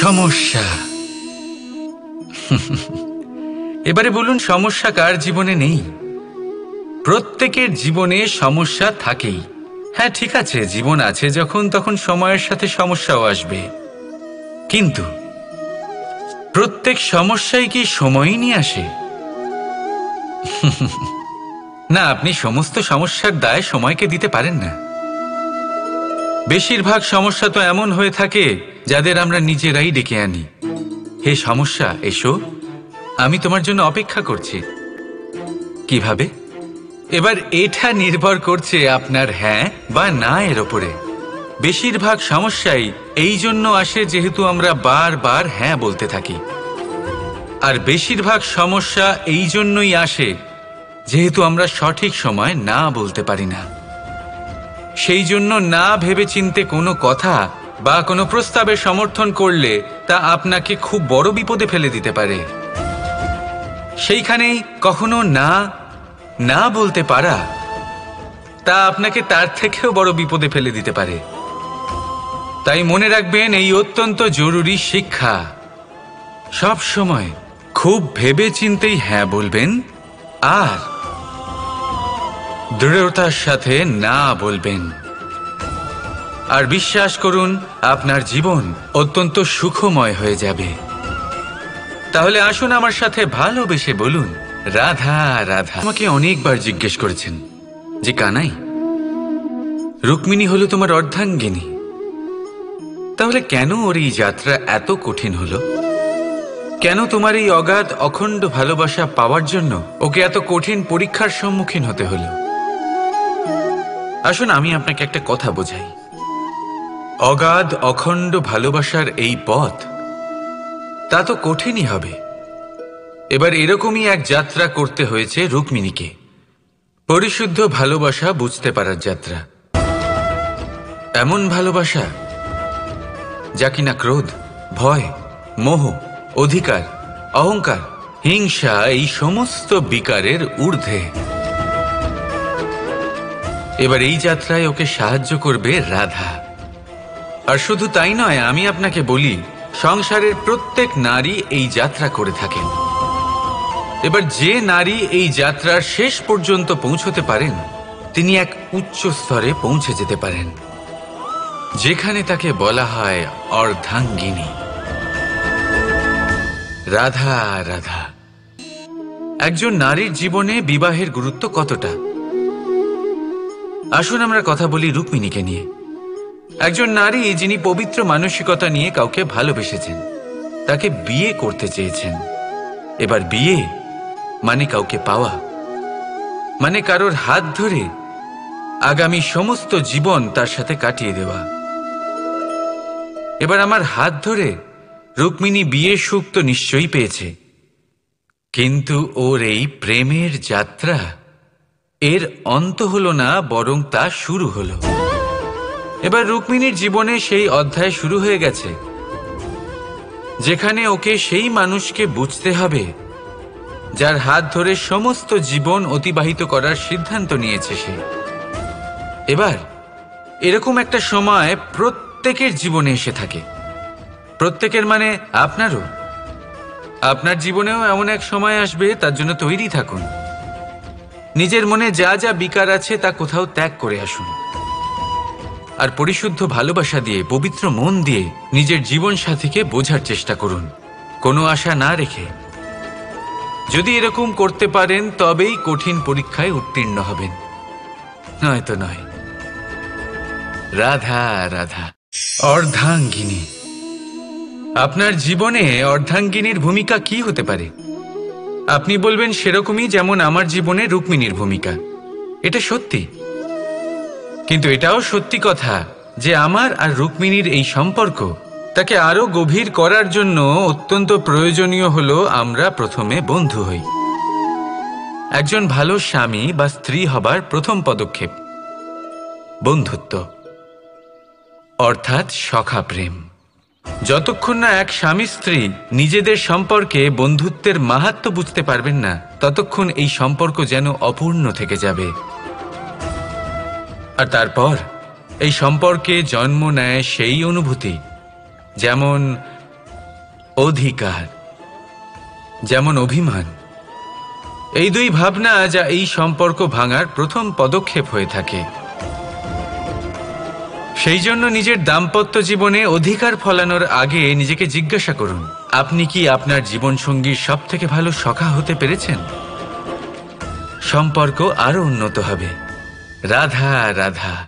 সমস্যা। এবারে বলুন, সমস্যা কার জীবনে নেই? প্রত্যেকের জীবনে সমস্যা থাকেই। হ্যাঁ, ঠিক আছে, জীবন আছে যখন, তখন সময়ের সাথে সমস্যাও আসবে। কিন্তু প্রত্যেক সমস্যাই কি সময়ই নিয়ে আসে? না, আপনি সমস্ত সমস্যার দায় সময়কে দিতে পারেন না। বেশিরভাগ সমস্যা তো এমন হয়ে থাকে যাদের আমরা নিজেরাই ডেকে আনি। হে সমস্যা, এসো, আমি তোমার জন্য অপেক্ষা করছি। কিভাবে? এবার এটা নির্ভর করছে আপনার হ্যাঁ বা না এর ওপরে। বেশিরভাগ সমস্যাই এই জন্য আসে যেহেতু আমরা বারবার হ্যাঁ বলতে থাকি, আর বেশিরভাগ সমস্যা এই জন্যই আসে যেহেতু আমরা সঠিক সময় না বলতে পারি না। সেই জন্য না ভেবেচিন্তে কোনো কথা বা কোনো প্রস্তাবের সমর্থন করলে তা আপনাকে খুব বড় বিপদে ফেলে দিতে পারে। সেইখানেই কখনো না না বলতে পারা তা আপনাকে তার থেকেও বড় বিপদে ফেলে দিতে পারে। তাই মনে রাখবেন, এই অত্যন্ত জরুরি শিক্ষা। সব সময় খুব ভেবে চিন্তেই হ্যাঁ বলবেন আর দৃঢ়তার সাথে না বলবেন। আর বিশ্বাস করুন, আপনার জীবন অত্যন্ত সুখময় হয়ে যাবে। তাহলে আসুন আমার সাথে ভালোবেসে বলুন, রাধা রাধা। আমাকে অনেকবার জিজ্ঞেস করেছেন যে কানাই, রুক্মিণী হলো তোমার অর্ধাঙ্গিনী, তাহলে কেন ওর এই যাত্রা এত কঠিন হলো? কেন তোমার এই অগাধ অখণ্ড ভালোবাসা পাওয়ার জন্য ওকে এত কঠিন পরীক্ষার সম্মুখীন হতে হলো? আসুন আমি আপনাকে একটা কথা বোঝাই। অগাধ অখণ্ড ভালোবাসার এই পথ, তা তো কঠিনই হবে। এবার এরকমই এক যাত্রা করতে হয়েছে রুক্মিণীকে, পরিশুদ্ধ ভালোবাসা বুঝতে পারার যাত্রা। এমন ভালোবাসা যা কিনা ক্রোধ, ভয়, মোহ, অধিকার, অহংকার, হিংসা এই সমস্ত বিকারের ঊর্ধ্বে। এবার এই যাত্রায় ওকে সাহায্য করবে রাধা। আর শুধু তাই নয়, আমি আপনাকে বলি, সংসারের প্রত্যেক নারী এই যাত্রা করে থাকেন। এবার যে নারী এই যাত্রার শেষ পর্যন্ত পৌঁছতে পারেন, তিনি এক উচ্চ স্তরে পৌঁছে যেতে পারেন, যেখানে তাকে বলা হয় অর্ধাঙ্গিনী। রাধা রাধা। একজন নারীর জীবনে বিবাহের গুরুত্ব কতটা? আসুন আমরা কথা বলি রুক্মিণীকে নিয়ে। একজন নারী যিনি পবিত্র মানসিকতা নিয়ে কাউকে ভালোবেসেছেন, তাকে বিয়ে করতে চেয়েছেন। এবার বিয়ে মানে কাউকে পাওয়া, মানে কারোর হাত ধরে আগামী সমস্ত জীবন তার সাথে কাটিয়ে দেওয়া। এবার আমার হাত ধরে রুক্মিণী বিয়ের সুখ তো নিশ্চয়ই পেয়েছে, কিন্তু ওর এই প্রেমের যাত্রা, এর অন্ত হলো না, বরং তা শুরু হলো। এবার রুক্মিণীর জীবনে সেই অধ্যায় শুরু হয়ে গেছে যেখানে ওকে সেই মানুষকে বুঝতে হবে যার হাত ধরে সমস্ত জীবন অতিবাহিত করার সিদ্ধান্ত নিয়েছে সে। এবার এরকম একটা সময় প্রত্যেকের জীবনে এসে থাকে। প্রত্যেকের মানে আপনারও। আপনার জীবনেও এমন এক সময় আসবে, তার জন্য তৈরি থাকুন। নিজের মনে যা যা বিকার আছে তা কোথাও ত্যাগ করে আসুন, আর পরিশুদ্ধ ভালোবাসা দিয়ে, পবিত্র মন দিয়ে নিজের জীবন সাথীকে বোঝার চেষ্টা করুন, কোনো আশা না রেখে। যদি এরকম করতে পারেন তবেই কঠিন পরীক্ষায় উত্তীর্ণ হবেন, নয়তো নয়। রাধা রাধা। অর্ধাঙ্গিনী। আপনার জীবনে অর্ধাঙ্গিনীর ভূমিকা কি হতে পারে? আপনি বলবেন সেরকমই যেমন আমার জীবনে রুক্মিণীর ভূমিকা। এটা সত্যি, কিন্তু এটাও সত্যি কথা যে আমার আর রুক্মিণীর এই সম্পর্ক, তাকে আরো গভীর করার জন্য অত্যন্ত প্রয়োজনীয় হলো আমরা প্রথমে বন্ধু হই। একজন ভালো স্বামী বা স্ত্রী হবার প্রথম পদক্ষেপ বন্ধুত্ব, অর্থাৎ সখা প্রেম। যতক্ষণ না এক স্বামী স্ত্রী নিজেদের সম্পর্কে বন্ধুত্বের মাহাত্ম্য বুঝতে পারবেন না, ততক্ষণ এই সম্পর্ক যেন অপূর্ণ থেকে যাবে। আর তারপর এই সম্পর্কে জন্ম নেয় সেই অনুভূতি যেমন অধিকার, যেমন অভিমান। এই দুই ভাবনা যা এই সম্পর্ক ভাঙার প্রথম পদক্ষেপ হয়ে থাকে। সেই জন্য নিজের দাম্পত্য জীবনে অধিকার ফলানোর আগে নিজেকে জিজ্ঞাসা করুন, আপনি কি আপনার জীবনসঙ্গীর সবথেকে ভালো সখা হতে পেরেছেন? সম্পর্ক আরো উন্নত হবে। রাধা রাধা।